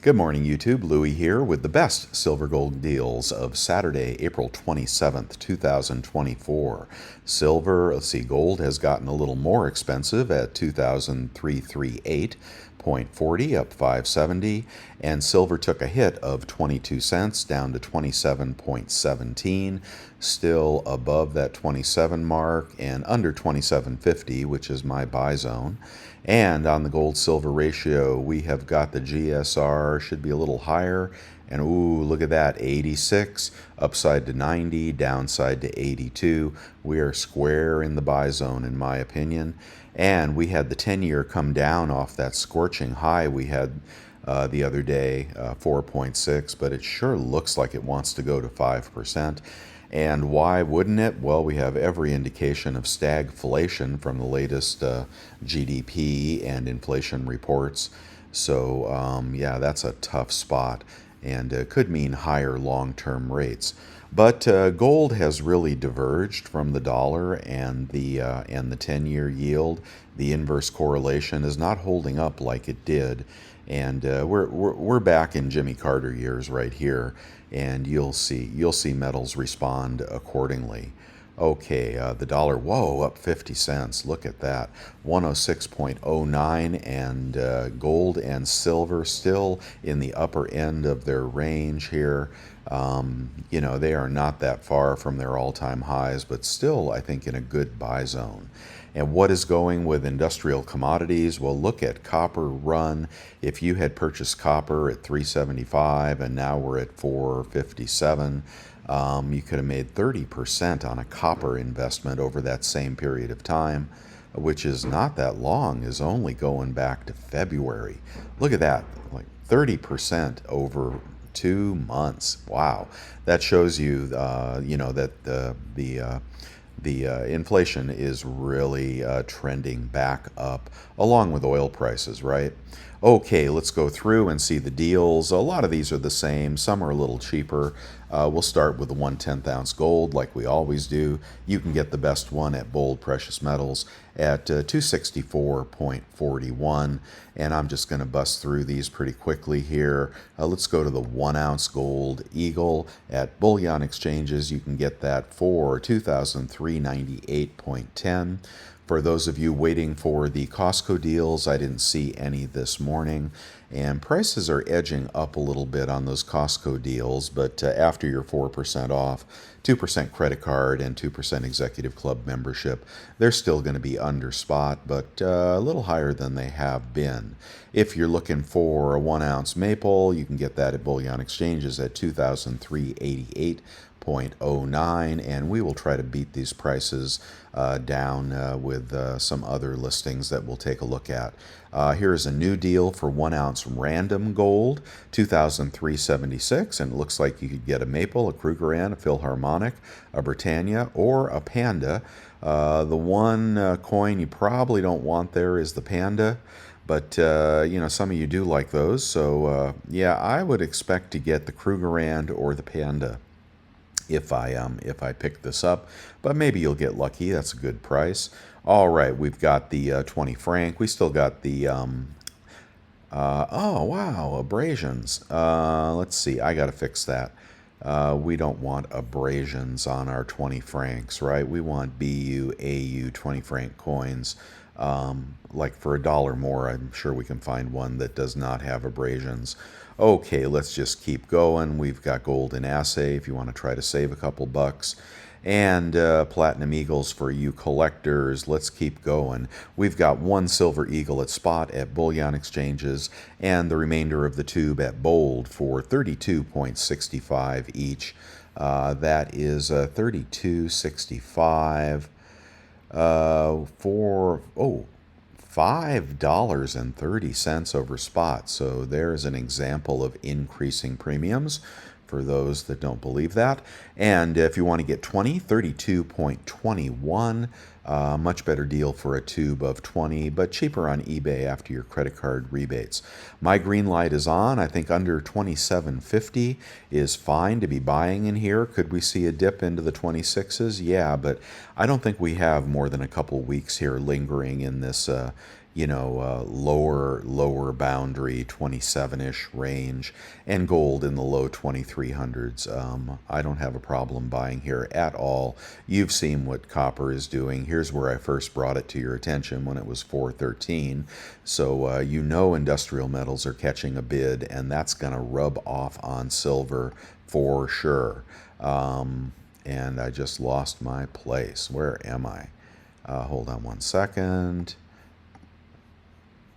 Good morning, YouTube. Louie here with the best silver gold deals of Saturday, April 27th, 2024. Silver, let's see, gold has gotten a little more expensive at 2,338.40, up 570, and silver took a hit of 22 cents down to 27.17, still above that 27 mark and under 27.50, which is my buy zone. And on the gold silver ratio, we have got the GSR, should be a little higher. And ooh, look at that, 86, upside to 90, downside to 82. We are square in the buy zone, in my opinion. And we had the 10-year come down off that scorching high we had the other day, 4.6, but it sure looks like it wants to go to 5%. And why wouldn't it? Well, we have every indication of stagflation from the latest GDP and inflation reports. So, yeah, that's a tough spot and could mean higher long-term rates. But gold has really diverged from the dollar and the 10-year yield. The inverse correlation is not holding up like it did, and we're back in Jimmy Carter years right here, and you'll see metals respond accordingly. Okay, the dollar, whoa, up 50 cents. Look at that. 106.09, and gold and silver still in the upper end of their range here. They are not that far from their all-time highs, but still, I think, in a good buy zone. And what is going with industrial commodities? Well, look at copper run. If you had purchased copper at 375 and now we're at 457, you could have made 30% on a copper investment over that same period of time, which is not that long, is only going back to February. Look at that, like 30% over 2 months. Wow, that shows you, that the inflation is really trending back up along with oil prices, right? Okay, let's go through and see the deals. A lot of these are the same. Some are a little cheaper. We'll start with the 1/10 ounce gold like we always do. You can get the best one at Bold Precious Metals at 264.41. And I'm just going to bust through these pretty quickly here. Let's go to the 1 ounce gold Eagle at Bullion Exchanges. You can get that for 2,398.10. For those of you waiting for the Costco deals, I didn't see any this morning, and prices are edging up a little bit on those Costco deals, but after your 4% off, 2% credit card, and 2% executive club membership, they're still going to be under spot, but a little higher than they have been. If you're looking for a 1 ounce maple, you can get that at Bullion Exchanges at 2,388.09, and we will try to beat these prices down with some other listings that we'll take a look at. Here's a new deal for 1 ounce random gold, 2,376, and it looks like you could get a maple, a Krugerrand, a Philharmonic, a Britannia, or a Panda. The one coin you probably don't want there is the Panda. But, some of you do like those. So, yeah, I would expect to get the Krugerrand or the Panda if I pick this up, but maybe you'll get lucky. That's a good price. All right, we've got the 20 franc. We still got the oh wow, abrasions. Let's see, I gotta fix that. We don't want abrasions on our 20 francs, right? We want BU, AU 20 franc coins. Like for $1 more, I'm sure we can find one that does not have abrasions. Okay, let's just keep going. We've got golden assay if you want to try to save a couple bucks. And platinum eagles for you collectors. Let's keep going. We've got one silver eagle at spot at Bullion Exchanges and the remainder of the tube at Bold for 32.65 each. That is 32.65 for $5.30 over spot. So there's an example of increasing premiums for those that don't believe that. And if you want to get 20, 32.21, much better deal for a tube of 20, but cheaper on eBay after your credit card rebates. My green light is on. I think under 27.50 is fine to be buying in here. Could we see a dip into the 26s? Yeah, but I don't think we have more than a couple weeks here lingering in this lower boundary 27-ish range, and gold in the low 2300s. I don't have a problem buying here at all. You've seen what copper is doing. Here's where I first brought it to your attention when it was 413. So industrial metals are catching a bid, and that's going to rub off on silver for sure. And I just lost my place. Where am I? Hold on one second.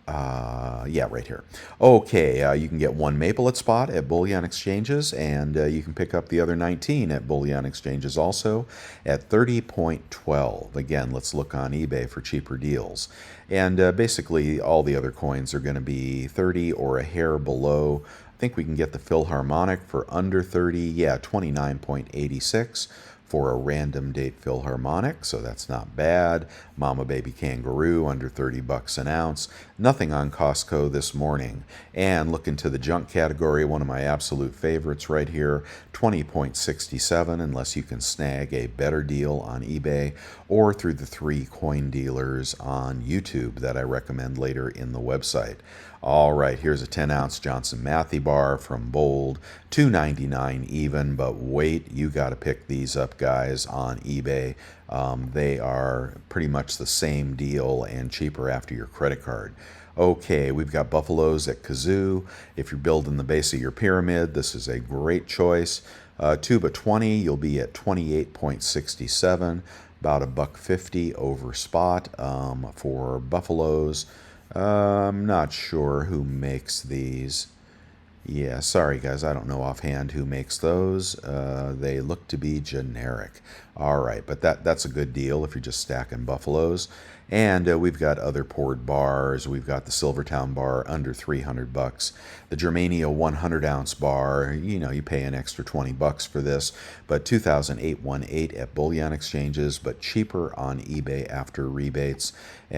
Yeah, right here. Okay, you can get one maple at spot at bullion exchanges, and you can pick up the other 19 at bullion exchanges also at 30.12. Again, let's look on eBay for cheaper deals. And basically, all the other coins are going to be 30 or a hair below. I think we can get the Philharmonic for under 30. Yeah, 29.86 for a random date Philharmonic, so that's not bad. Mama Baby Kangaroo under 30 bucks an ounce. Nothing on Costco this morning. And look into the junk category, one of my absolute favorites right here, 20.67, unless you can snag a better deal on eBay or through the 3 coin dealers on YouTube that I recommend later in the website. All right, here's a 10-ounce Johnson Matthey bar from Bold, $2.99 even, but wait, you got to pick these up, guys, on eBay. They are pretty much the same deal and cheaper after your credit card. Okay, we've got buffaloes at Kazoo. If you're building the base of your pyramid, this is a great choice. Tube of 20, you'll be at 28.67, about $1.50 over spot for buffaloes. I'm not sure who makes these. Yeah, sorry guys, I don't know offhand who makes those. They look to be generic. All right, but that's a good deal if you're just stacking buffaloes. And we've got other poured bars. We've got the Silvertown bar under 300 bucks. The Germania 100-ounce bar, you pay an extra 20 bucks for this, but 2008-18 at bullion exchanges, but cheaper on eBay after rebates.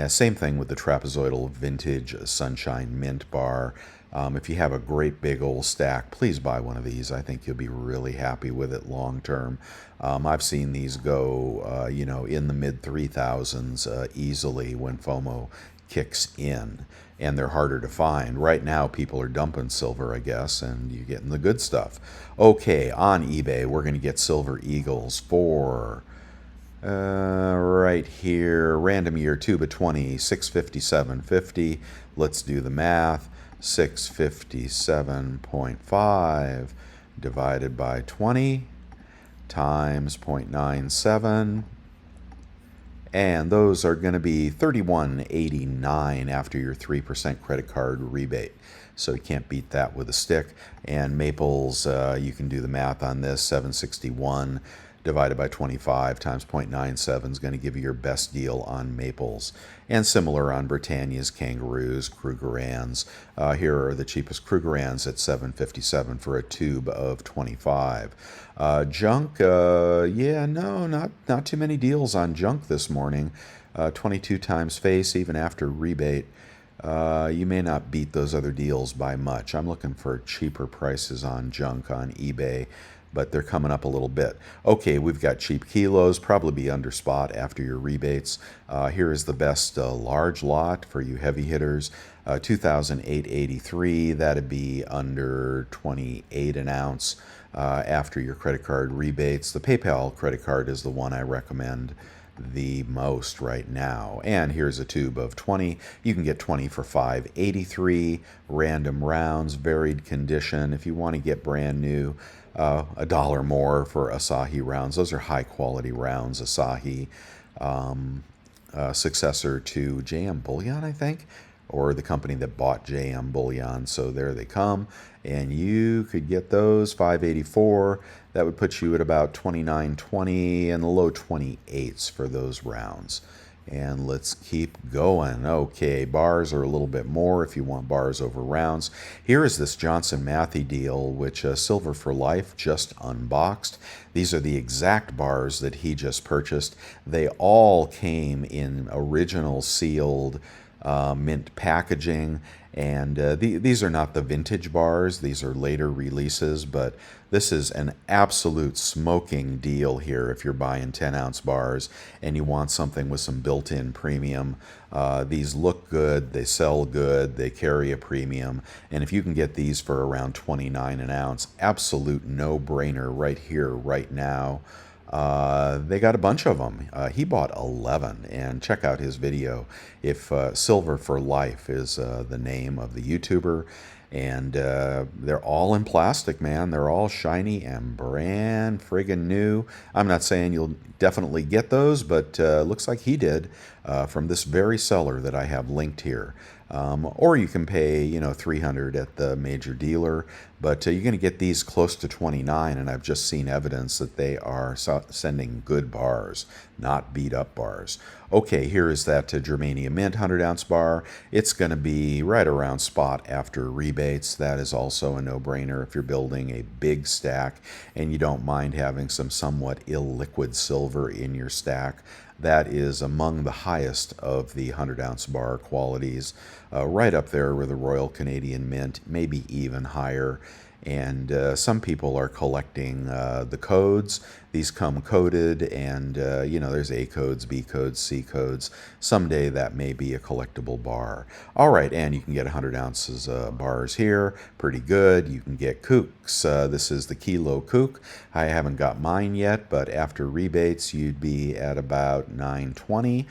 Same thing with the trapezoidal vintage Sunshine Mint bar. If you have a great big old stack, please buy one of these. I think you'll be really happy with it long term. I've seen these go, in the mid 3000s easily when FOMO kicks in, and they're harder to find. Right now, people are dumping silver, I guess, and you're getting the good stuff. Okay, on eBay, we're going to get Silver Eagles for right here, random year, tube of 20, 657.50. Let's do the math. 657.5 divided by 20 times 0.97, and those are going to be $31.89 after your 3% credit card rebate. So you can't beat that with a stick. And maples, you can do the math on this. 761 divided by 25 times 0.97 is going to give you your best deal on maples. And similar on Britannia's, Kangaroos, Krugerrands. Here are the cheapest Krugerrands at $7.57 for a tube of 25. Junk, not too many deals on junk this morning. 22 times face, even after rebate. You may not beat those other deals by much. I'm looking for cheaper prices on junk on eBay, but they're coming up a little bit. Okay, we've got cheap kilos, probably be under spot after your rebates. Here is the best large lot for you heavy hitters. 2008-83, that'd be under 28 an ounce after your credit card rebates. The PayPal credit card is the one I recommend the most right now. And here's a tube of 20. You can get 20 for $5.83. Random rounds, varied condition. If you want to get brand new, $1 more for Asahi rounds. Those are high quality rounds. Asahi, successor to JM Bullion, I think, or the company that bought JM Bullion. So there they come, and you could get those $5.84. That would put you at about $29.20 and the low 28s for those rounds. And let's keep going. Okay, bars are a little bit more if you want bars over rounds. Here is this Johnson Matthey deal, which Silver for Life just unboxed. These are the exact bars that he just purchased. They all came in original sealed mint packaging, And these are not the vintage bars. These are later releases, but this is an absolute smoking deal here if you're buying 10-ounce bars and you want something with some built-in premium. These look good, they sell good, they carry a premium, and if you can get these for around 29 an ounce, absolute no-brainer right here, right now. They got a bunch of them. He bought 11, and check out his video. If Silver for Life is the name of the YouTuber, and they're all in plastic, man. They're all shiny and brand friggin' new. I'm not saying you'll definitely get those, but looks like he did from this very seller that I have linked here. Or you can pay, $300 at the major dealer, but you're going to get these close to 29, and I've just seen evidence that they are sending good bars, not beat up bars. Okay, here is that Germania Mint 100-ounce bar. It's going to be right around spot after rebates. That is also a no-brainer if you're building a big stack and you don't mind having some somewhat illiquid silver in your stack. That is among the highest of the 100-ounce bar qualities, right up there with the Royal Canadian Mint, maybe even higher. And some people are collecting the codes. These come coded, and there's A codes, B codes, C codes. Someday that may be a collectible bar. All right, and you can get 100 ounces bars here. Pretty good. You can get kooks. This is the kilo kook. I haven't got mine yet, but after rebates, you'd be at about $9.20.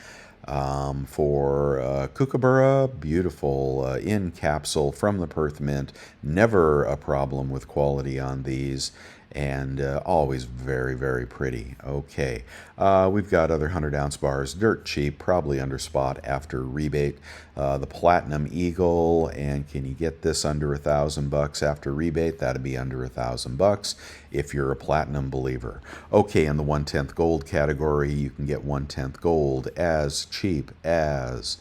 For Kookaburra, beautiful in capsule from the Perth Mint. Never a problem with quality on these, and always very, very pretty. Okay, we've got other 100-ounce bars, dirt cheap, probably under spot after rebate. The Platinum Eagle, and can you get this under $1,000 after rebate? That'd be under $1,000 if you're a platinum believer. Okay, in the 1/10 gold category, you can get 1/10 gold as cheap as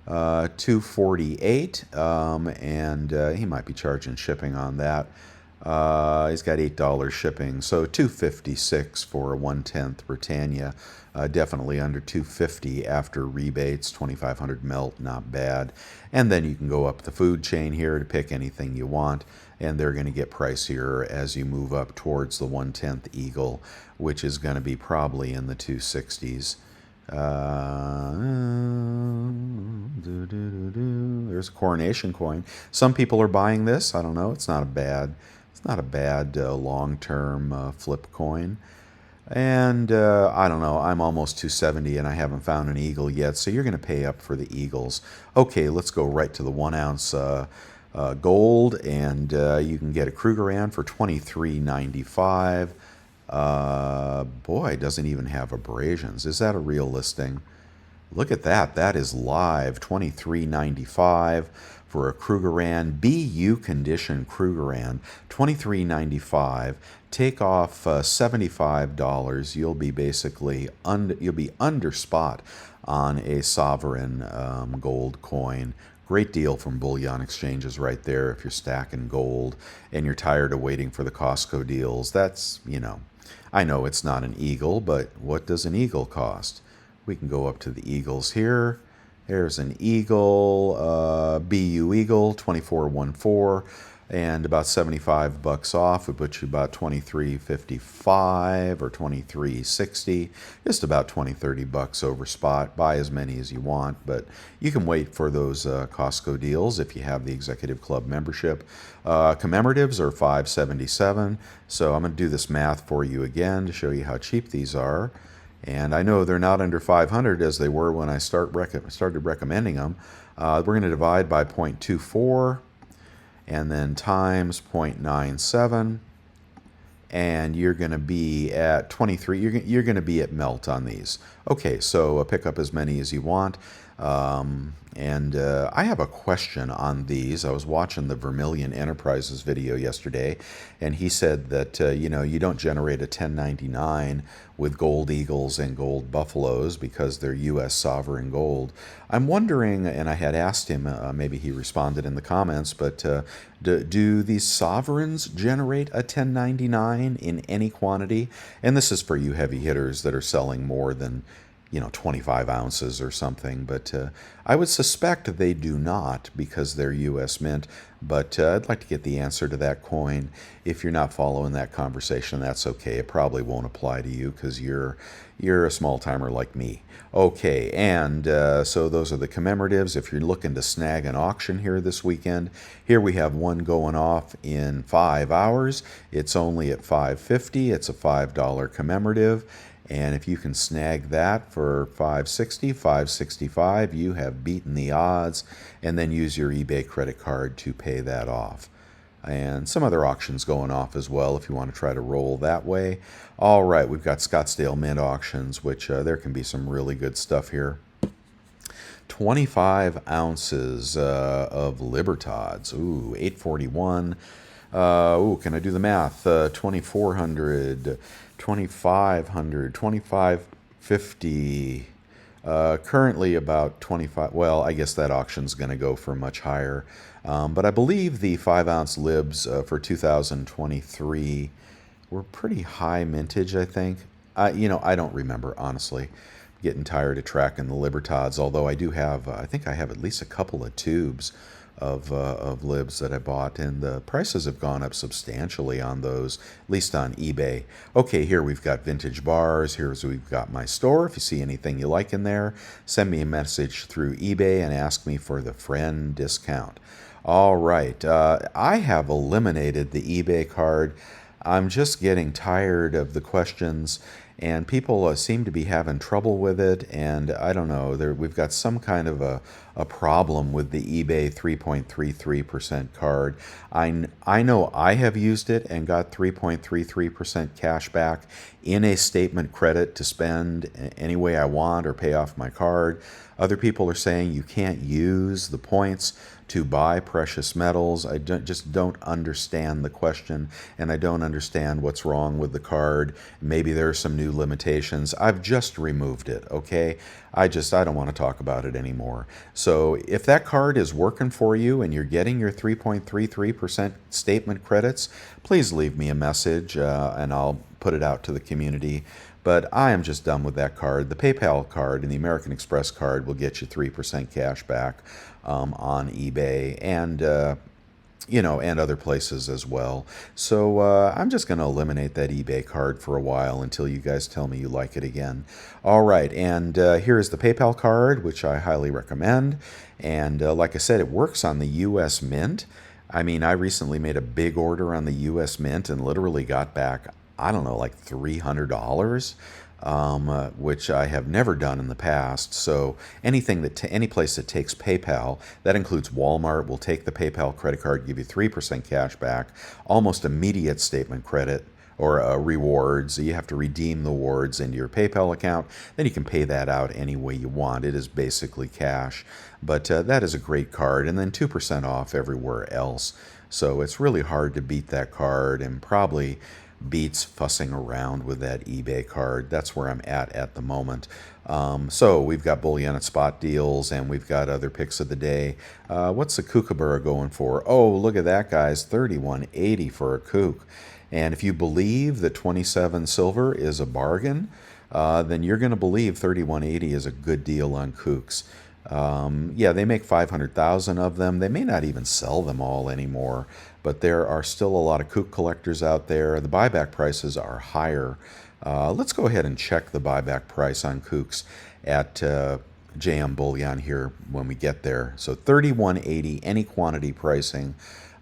$248, and he might be charging shipping on that. He's got $8 shipping, so $256 for a 1/10 Britannia. Definitely under $250 after rebates. 2,500 melt, not bad. And then you can go up the food chain here to pick anything you want, and they're going to get pricier as you move up towards the 1/10 Eagle, which is going to be probably in the 260s. There's a coronation coin. Some people are buying this. I don't know. It's not a bad long-term flip coin. And I don't know. I'm almost 270 and I haven't found an eagle yet. So you're going to pay up for the eagles. Okay, let's go right to the 1-ounce gold, and you can get a Krugerrand for $23.95. Boy, it doesn't even have abrasions. Is that a real listing? Look at that. That is live. $23.95 for a Krugerrand, BU condition Krugerrand. $23.95. Take off $75. You'll be basically under spot on a sovereign gold coin. Great deal from bullion exchanges right there if you're stacking gold and you're tired of waiting for the Costco deals. That's, I know it's not an eagle, but what does an eagle cost? We can go up to the eagles here. There's an eagle, BU Eagle, 2414, and about $75 off. It puts you about $23.55 or $23.60, just about $20-30 over spot. Buy as many as you want, but you can wait for those Costco deals if you have the Executive Club membership. Commemoratives are $5.77, so I'm going to do this math for you again to show you how cheap these are. And I know they're not under 500 as they were when I started recommending them. We're going to divide by 0.24 and then times 0.97. And you're going to be at 23. You're going to be at melt on these. Okay, so pick up as many as you want. And I have a question on these. I was watching the Vermilion Enterprises video yesterday, and he said that, you don't generate a 1099 with gold eagles and gold buffaloes because they're U.S. sovereign gold. I'm wondering, and I had asked him, maybe he responded in the comments, but do these sovereigns generate a 1099 in any quantity? And this is for you heavy hitters that are selling more than 25 ounces or something, but I would suspect they do not because they're U.S. mint. But I'd like to get the answer to that coin. If you're not following that conversation, that's okay. It probably won't apply to you because you're a small timer like me. Okay, and so those are the commemoratives. If you're looking to snag an auction here this weekend, here we have one going off in 5 hours. It's only at $5.50. It's a $5 commemorative. And if you can snag that for $5.60, $5.65, you have beaten the odds, and then use your eBay credit card to pay that off. And some other auctions going off as well if you want to try to roll that way. All right, we've got Scottsdale Mint auctions, which there can be some really good stuff here. 25 ounces of Libertads. Ooh, 841. Can I do the math? 2400, 2500, 2550. Currently about 25. Well, I guess that auction's going to go for much higher. But I believe the 5-ounce libs for 2023 were pretty high mintage, I think. I don't remember, honestly. Getting tired of tracking the Libertads, although I do have, I think I have at least a couple of tubes of libs that I bought, and the prices have gone up substantially on those, at least on eBay. Okay, here we've got vintage bars. Here's we've got my store. If you see anything you like in there, send me a message through eBay and ask me for the friend discount. All right, I have eliminated the eBay card. I'm just getting tired of the questions, and people seem to be having trouble with it, and I don't know, we've got some kind of a problem with the eBay 3.33% card. I know I have used it and got 3.33% cash back in a statement credit to spend any way I want or pay off my card. Other people are saying you can't use the points to buy precious metals. I just don't understand the question, and I don't understand what's wrong with the card. Maybe there are some new limitations. I've just removed it, okay? I don't want to talk about it anymore. So if that card is working for you and you're getting your 3.33% statement credits, please leave me a message and I'll put it out to the community. But I am just done with that card. The PayPal card and the American Express card will get you 3% cash back on eBay and and other places as well. So I'm just going to eliminate that eBay card for a while until you guys tell me you like it again. All right, and here's the PayPal card, which I highly recommend. And like I said, it works on the U.S. Mint. I mean, I recently made a big order on the U.S. Mint and literally got back, I don't know, like $300. Which I have never done in the past. So anything any place that takes PayPal, that includes Walmart, will take the PayPal credit card, give you 3% cash back, almost immediate statement credit or rewards. You have to redeem the rewards into your PayPal account. Then you can pay that out any way you want. It is basically cash. But that is a great card. And then 2% off everywhere else. So it's really hard to beat that card, and probably beats fussing around with that eBay card. That's where I'm at the moment. So we've got bullion at spot deals, and we've got other picks of the day. What's the kookaburra going for? Oh, look at that, guys, $31.80 for a kook. And if you believe that 27 silver is a bargain, then you're going to believe $31.80 is a good deal on kooks. Yeah, they make 500,000 of them. They may not even sell them all anymore, but there are still a lot of kook collectors out there. The buyback prices are higher. Let's go ahead and check the buyback price on kooks at JM Bullion here when we get there. So $31.80, any quantity pricing.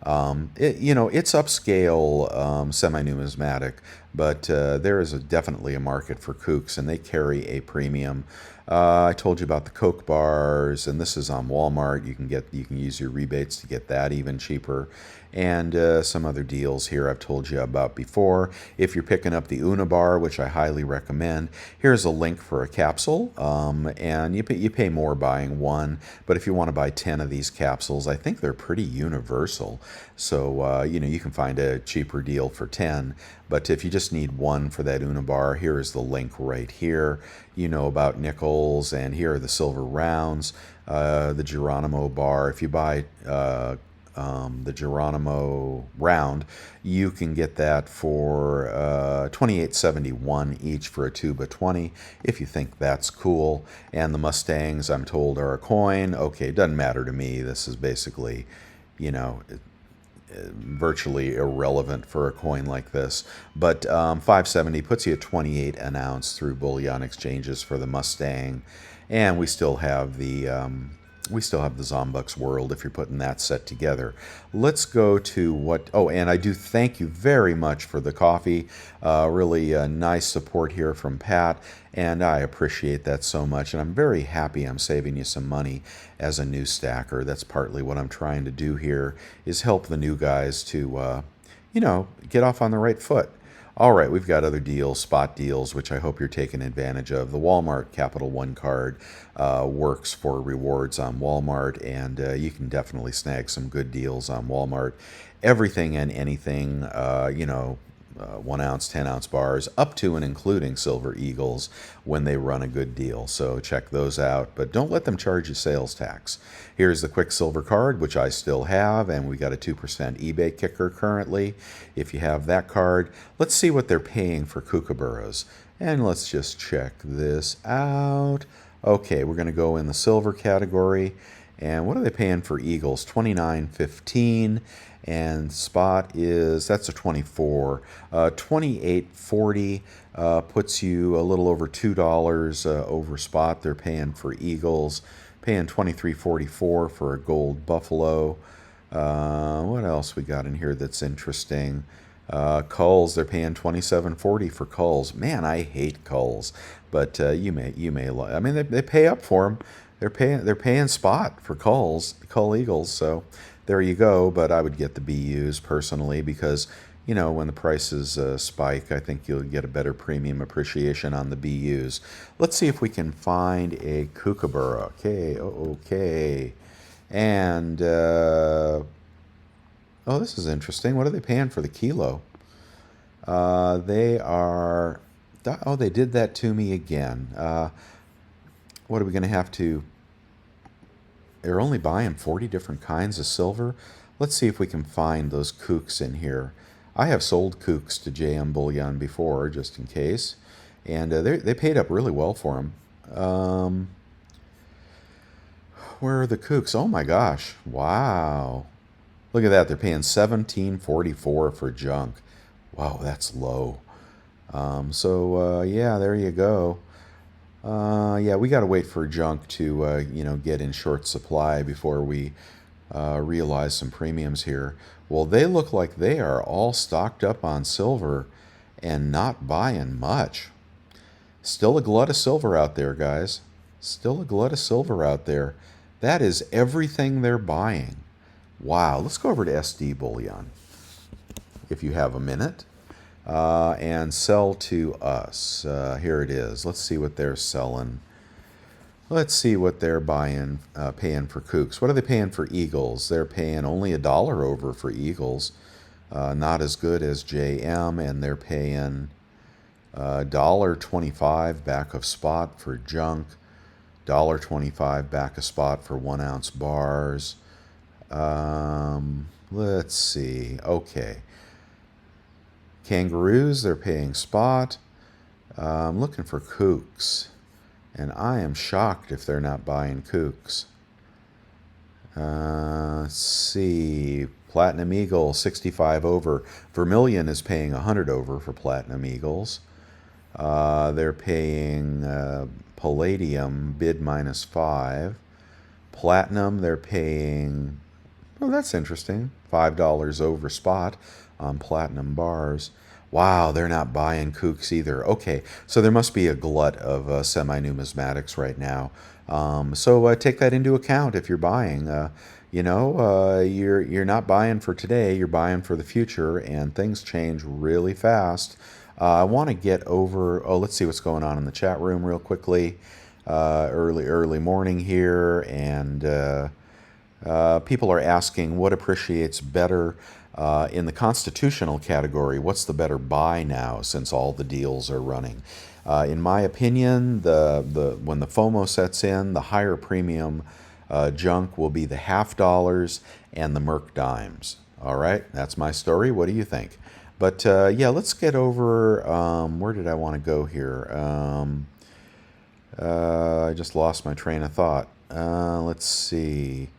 It's upscale semi-numismatic, but there is definitely a market for kooks, and they carry a premium. I told you about the Coke bars, and this is on Walmart. You can use your rebates to get that even cheaper, and some other deals here I've told you about before. If you're picking up the Una bar, which I highly recommend, here's a link for a capsule, and you pay more buying one, but if you want to buy 10 of these capsules, I think they're pretty universal. So you can find a cheaper deal for 10. But if you just need one for that Una bar, here is the link right here. You know about nickels, and here are the silver rounds, the Geronimo bar. If you buy the Geronimo round, you can get that for $28.71 each for a tube of 20 if you think that's cool. And the Mustangs, I'm told, are a coin. Okay, doesn't matter to me. This is basically, you know, virtually irrelevant for a coin like this. But 570 puts you at 28 an ounce through bullion exchanges for the Mustang, and we still have the Zombux World if you're putting that set together. Let's go to what... Oh, and I do thank you very much for the coffee. Really nice support here from Pat, and I appreciate that so much. And I'm very happy I'm saving you some money as a new stacker. That's partly what I'm trying to do here, is help the new guys to, get off on the right foot. All right, we've got other deals, spot deals, which I hope you're taking advantage of. The Walmart Capital One card works for rewards on Walmart, and you can definitely snag some good deals on Walmart. Everything and anything, 1 ounce, 10 ounce bars, up to and including Silver Eagles when they run a good deal. So check those out, but don't let them charge you sales tax. Here's the Quicksilver card, which I still have, and we got a 2% eBay kicker currently. If you have that card, let's see what they're paying for kookaburras. And let's just check this out. Okay, we're going to go in the silver category. And what are they paying for Eagles? $29.15. And spot that's a 24. $28.40 puts you a little over $2 over spot. They're paying for Eagles, paying $23.44 for a gold buffalo. What else we got in here that's interesting? Culls, they're paying $27.40 for culls. Man, I hate culls, but you may. I mean, they pay up for them. They're paying spot for culls, cull eagles. So there you go. But I would get the BUs personally because when the prices spike, I think you'll get a better premium appreciation on the BUs. Let's see if we can find a kookaburra. Okay. And this is interesting. What are they paying for the kilo? They are... Oh, they did that to me again. What are we going to have to... They're only buying 40 different kinds of silver. Let's see if we can find those kooks in here. I have sold kooks to JM Bullion before, just in case. And they paid up really well for them. Where are the kooks? Oh my gosh. Wow. Look at that. They're paying $17.44 for junk. Wow, that's low. Yeah, there you go. We got to wait for junk to, get in short supply before we realize some premiums here. Well, they look like they are all stocked up on silver and not buying much. Still a glut of silver out there, guys. Still a glut of silver out there. That is everything they're buying. Wow. Let's go over to SD Bullion, if you have a minute, and sell to us. Here it is. Let's see what they're selling. Let's see what they're buying, paying for kooks. What are they paying for eagles? They're paying only $1 over for eagles. Not as good as JM, and they're paying $1.25 back of spot for junk, $1.25 back of spot for 1 ounce bars. Let's see. Okay. Kangaroos, they're paying spot. I'm looking for kooks, and I am shocked if they're not buying kooks. Let's see. Platinum Eagle, 65 over. Vermilion is paying 100 over for Platinum Eagles. They're paying Palladium, bid -5. Platinum, they're paying, oh, that's interesting, $5 over spot on Platinum bars. Wow, they're not buying kooks either. Okay, so there must be a glut of semi-numismatics right now. So take that into account if you're buying. You're not buying for today, you're buying for the future, and things change really fast. I want to get over, let's see what's going on in the chat room real quickly. Early morning here, and people are asking what appreciates better in the constitutional category. What's the better buy now since all the deals are running? In my opinion, when the FOMO sets in, the higher premium Junk will be the half dollars and the Merc dimes. All right, that's my story. What do you think? But yeah, let's get over. Where did I want to go here? I just lost my train of thought. Let's see.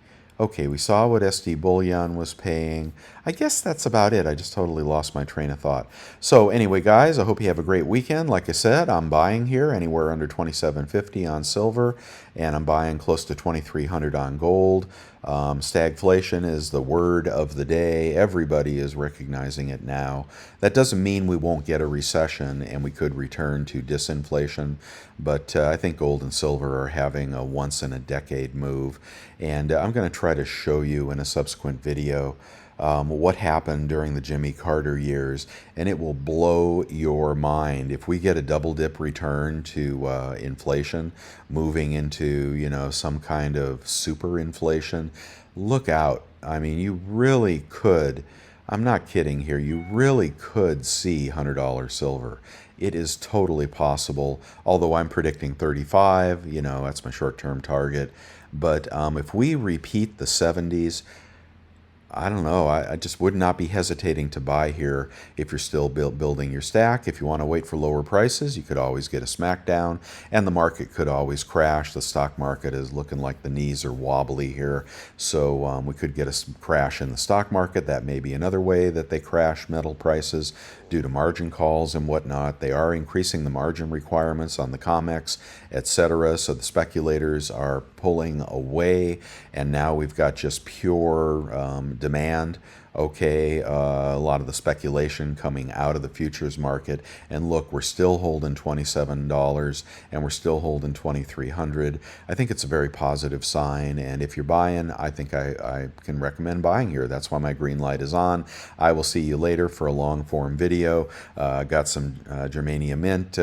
Okay, we saw what SD Bullion was paying. I guess that's about it. I just totally lost my train of thought. So anyway, guys, I hope you have a great weekend. Like I said, I'm buying here anywhere under 27.50 on silver, and I'm buying close to 2,300 on gold. Stagflation is the word of the day. Everybody is recognizing it now. That doesn't mean we won't get a recession and we could return to disinflation, but I think gold and silver are having a once-in-a-decade move. And I'm going to try to show you in a subsequent video what happened during the Jimmy Carter years, and it will blow your mind. If we get a double dip return to inflation, moving into, you know, some kind of super inflation, look out. I mean, you really could, I'm not kidding here, you really could see $100 silver. It is totally possible, although I'm predicting 35, you know, that's my short-term target. But if we repeat the 70s, I don't know. I just would not be hesitating to buy here if you're still building your stack. If you want to wait for lower prices, you could always get a smackdown, and the market could always crash. The stock market is looking like the knees are wobbly here, so we could get a crash in the stock market. That may be another way that they crash metal prices due to margin calls and whatnot. They are increasing the margin requirements on the COMEX, etc. So the speculators are pulling away, and now we've got just pure demand. Okay, a lot of the speculation coming out of the futures market, and look, we're still holding $27 and we're still holding 2,300. I think it's a very positive sign, and if you're buying, I think I can recommend buying here. That's why my green light is on. I will see you later for a long form video. Got some germanium mint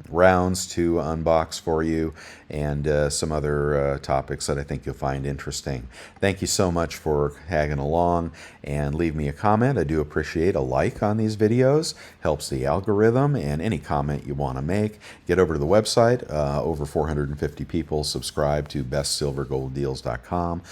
rounds to unbox for you, and some other topics that I think you'll find interesting. Thank you so much for tagging along, and leave me a comment. I do appreciate a like on these videos. Helps the algorithm, and any comment you want to make. Get over to the website. Over 450 people subscribe to bestsilvergolddeals.com.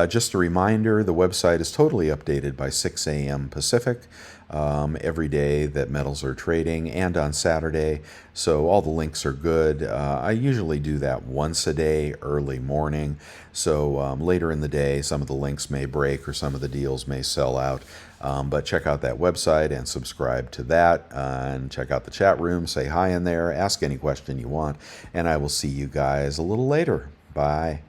Just a reminder, the website is totally updated by 6 a.m. Pacific. Every day that metals are trading, and on Saturday, so all the links are good. I usually do that once a day, early morning, so later in the day some of the links may break or some of the deals may sell out, but check out that website and subscribe to that, and check out the chat room, say hi in there, ask any question you want, and I will see you guys a little later. Bye.